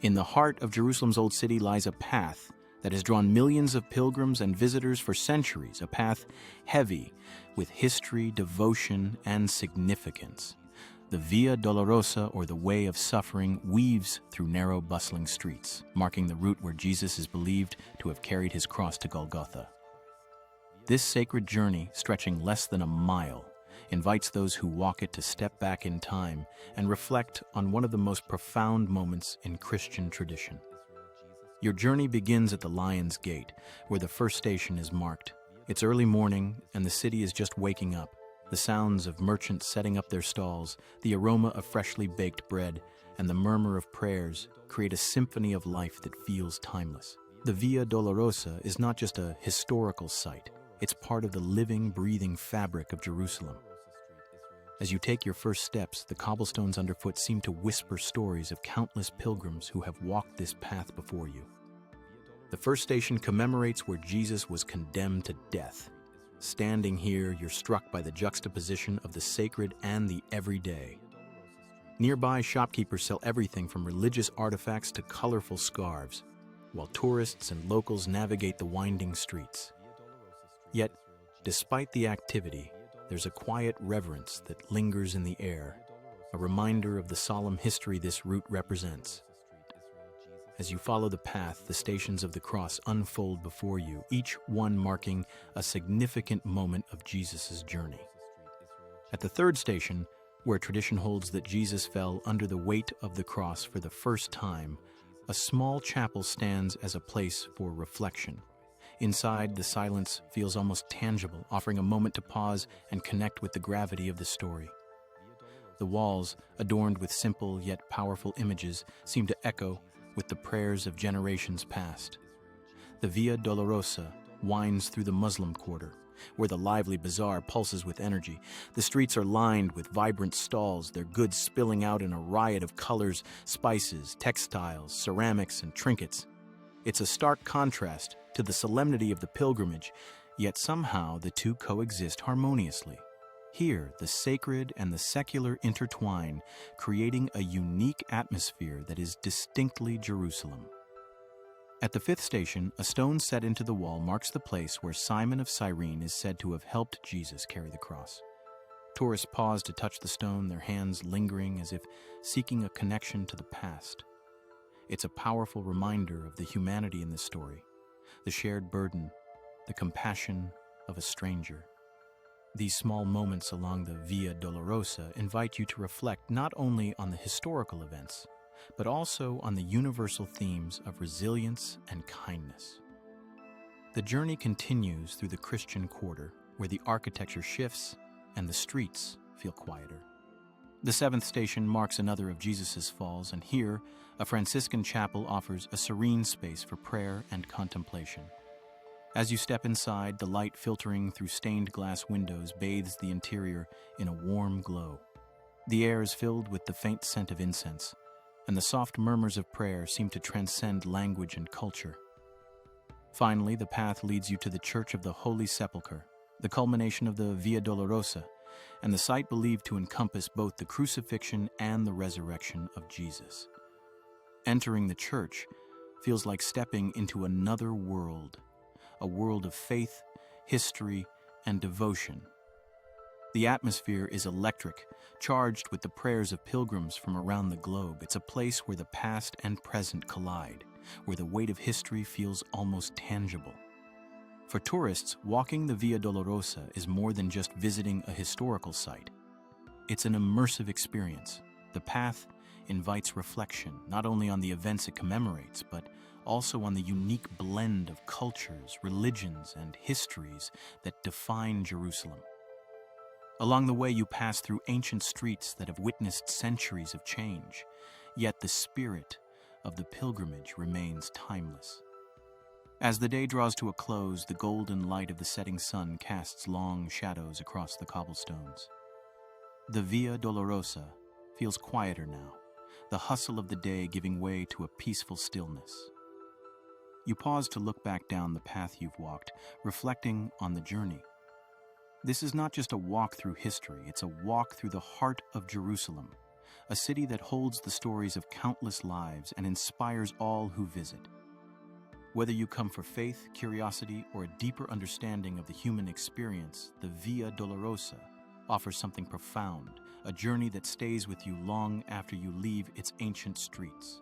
In the heart of Jerusalem's Old City lies a path that has drawn millions of pilgrims and visitors for centuries, a path heavy with history, devotion, and significance. The Via Dolorosa, or the Way of Suffering, weaves through narrow, bustling streets, marking the route where Jesus is believed to have carried his cross to Golgotha. This sacred journey, stretching less than a mile, invites those who walk it to step back in time and reflect on one of the most profound moments in Christian tradition. Your journey begins at the Lion's Gate, where the first station is marked. It's early morning, and the city is just waking up. The sounds of merchants setting up their stalls, the aroma of freshly baked bread, and the murmur of prayers create a symphony of life that feels timeless. The Via Dolorosa is not just a historical site. It's part of the living, breathing fabric of Jerusalem. As you take your first steps, the cobblestones underfoot seem to whisper stories of countless pilgrims who have walked this path before you. The first station commemorates where Jesus was condemned to death. Standing here, you're struck by the juxtaposition of the sacred and the everyday. Nearby, shopkeepers sell everything from religious artifacts to colorful scarves, while tourists and locals navigate the winding streets. Yet, despite the activity, there's a quiet reverence that lingers in the air, a reminder of the solemn history this route represents. As you follow the path, the stations of the cross unfold before you, each one marking a significant moment of Jesus' journey. At the third station, where tradition holds that Jesus fell under the weight of the cross for the first time, a small chapel stands as a place for reflection. Inside, the silence feels almost tangible, offering a moment to pause and connect with the gravity of the story. The walls, adorned with simple yet powerful images, seem to echo with the prayers of generations past. The Via Dolorosa winds through the Muslim quarter, where the lively bazaar pulses with energy. The streets are lined with vibrant stalls, their goods spilling out in a riot of colors, spices, textiles, ceramics, and trinkets. It's a stark contrast to the solemnity of the pilgrimage, yet somehow the two coexist harmoniously. Here, the sacred and the secular intertwine, creating a unique atmosphere that is distinctly Jerusalem. At the fifth station, a stone set into the wall marks the place where Simon of Cyrene is said to have helped Jesus carry the cross. Tourists pause to touch the stone, their hands lingering as if seeking a connection to the past. It's a powerful reminder of the humanity in this story, the shared burden, the compassion of a stranger. These small moments along the Via Dolorosa invite you to reflect not only on the historical events, but also on the universal themes of resilience and kindness. The journey continues through the Christian quarter, where the architecture shifts and the streets feel quieter. The seventh station marks another of Jesus' falls, and here, a Franciscan chapel offers a serene space for prayer and contemplation. As you step inside, the light filtering through stained glass windows bathes the interior in a warm glow. The air is filled with the faint scent of incense, and the soft murmurs of prayer seem to transcend language and culture. Finally, the path leads you to the Church of the Holy Sepulchre, the culmination of the Via Dolorosa, and the site believed to encompass both the crucifixion and the resurrection of Jesus. Entering the church feels like stepping into another world, a world of faith, history, and devotion. The atmosphere is electric, charged with the prayers of pilgrims from around the globe. It's a place where the past and present collide, where the weight of history feels almost tangible. For tourists, walking the Via Dolorosa is more than just visiting a historical site. It's an immersive experience. The path invites reflection, not only on the events it commemorates, but also on the unique blend of cultures, religions, and histories that define Jerusalem. Along the way, you pass through ancient streets that have witnessed centuries of change, yet the spirit of the pilgrimage remains timeless. As the day draws to a close, the golden light of the setting sun casts long shadows across the cobblestones. The Via Dolorosa feels quieter now, the hustle of the day giving way to a peaceful stillness. You pause to look back down the path you've walked, reflecting on the journey. This is not just a walk through history, it's a walk through the heart of Jerusalem, a city that holds the stories of countless lives and inspires all who visit. Whether you come for faith, curiosity, or a deeper understanding of the human experience, the Via Dolorosa offers something profound, a journey that stays with you long after you leave its ancient streets.